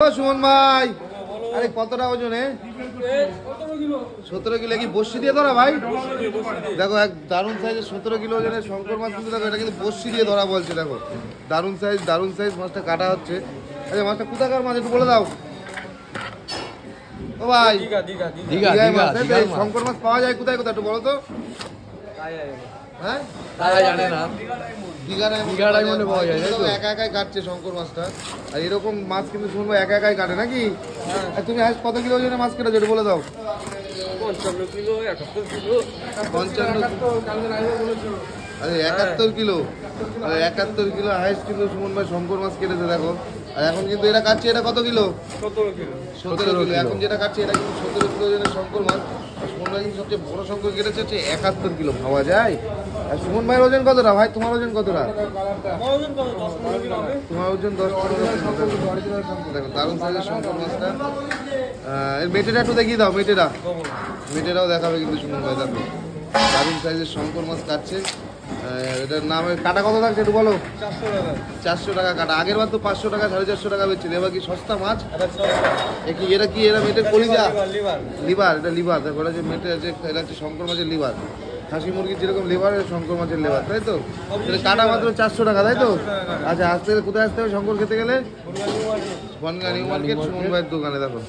সুমন ভাই, আরে কতটা ওজনে? 17 কিলো। কি বসি দিয়ে ধরা ভাই? দেখো এক দারুণ সাইজের 17 কিলো ওজনের শঙ্কর মাছ কিন্তু দেখো, এটা কিন্তু বসি দিয়ে ধরা বলছে। দেখো দারুণ সাইজ মাছটা কাটা হচ্ছে। আচ্ছা মাছটা কোথাকার মাছ একটু বলে দাও। ও ভাই দীঘায় মাছ, শঙ্কর মাছ পাওয়া যায় কোথায় কোথায় একটু বলো তো। হ্যাঁ জানে না, দীঘাটাই মনে পাওয়া যায়। একা একাই কাটছে শঙ্কর মাছটা, আর এরকম মাছ কিন্তু শুনবো একা একাই কাটে নাকি? তুমি আজ কত কিলো ওজনের মাছ কেটেছো একটু বলে দাও। 55 kilo 71 kilo 71 kilo. 71 kilo highest কিন্তু সুমন ভাই শঙ্কর মাছ কেটেছে দেখো। আর এখন কিন্তু এটা কাটছে, এটা কত কিলো? 17 কিলো। এখন যেটা কাটছে এটা কিন্তু 17 কিলো ওজনের শঙ্কর মাছ। সুমন ভাই কিন্তু সবচেয়ে বড় শঙ্কর কেটেছে হচ্ছে 71 কিলো। ভাবা যায়? আর সুমন ভাইয়ের ওজন কতটা ভাই? তোমার ওজন কতটা? তোমার ওজন 10 কিলো। দেখো দারুণ সাইজের শঙ্কর মাছটা। এর মেটেটা একটু দেখিয়ে দাও। মেটেরাও দেখাবে কিন্তু সুমন ভাই। দেখো দারুণ সাইজের শঙ্কর মাছ কাটছে। এটার নাম কাটা কত থাকছে একটু বলো। 400 টাকা কাটা। আগের বার তো 500 টাকা 450 টাকা বেচছিল, এবার কি সস্তা মাছ? এরা মেটের কলিজা লিভার, এটা লিভার। দেখো এটা যে মেটে যে এটা হচ্ছে শঙ্কর মাছের লিভার। খাসি মুরগির যেরকম লিভার, শঙ্কর মাছের লিভার, তাই তো? এটা কাটা মাত্র 400 টাকা, তাই তো? আচ্ছা আসতে কোথায় আসতে হবে শঙ্কর খেতে গেলে? বনগাঁ নিউ মার্কেট সুমন ভাইয়ের দোকানে। দেখো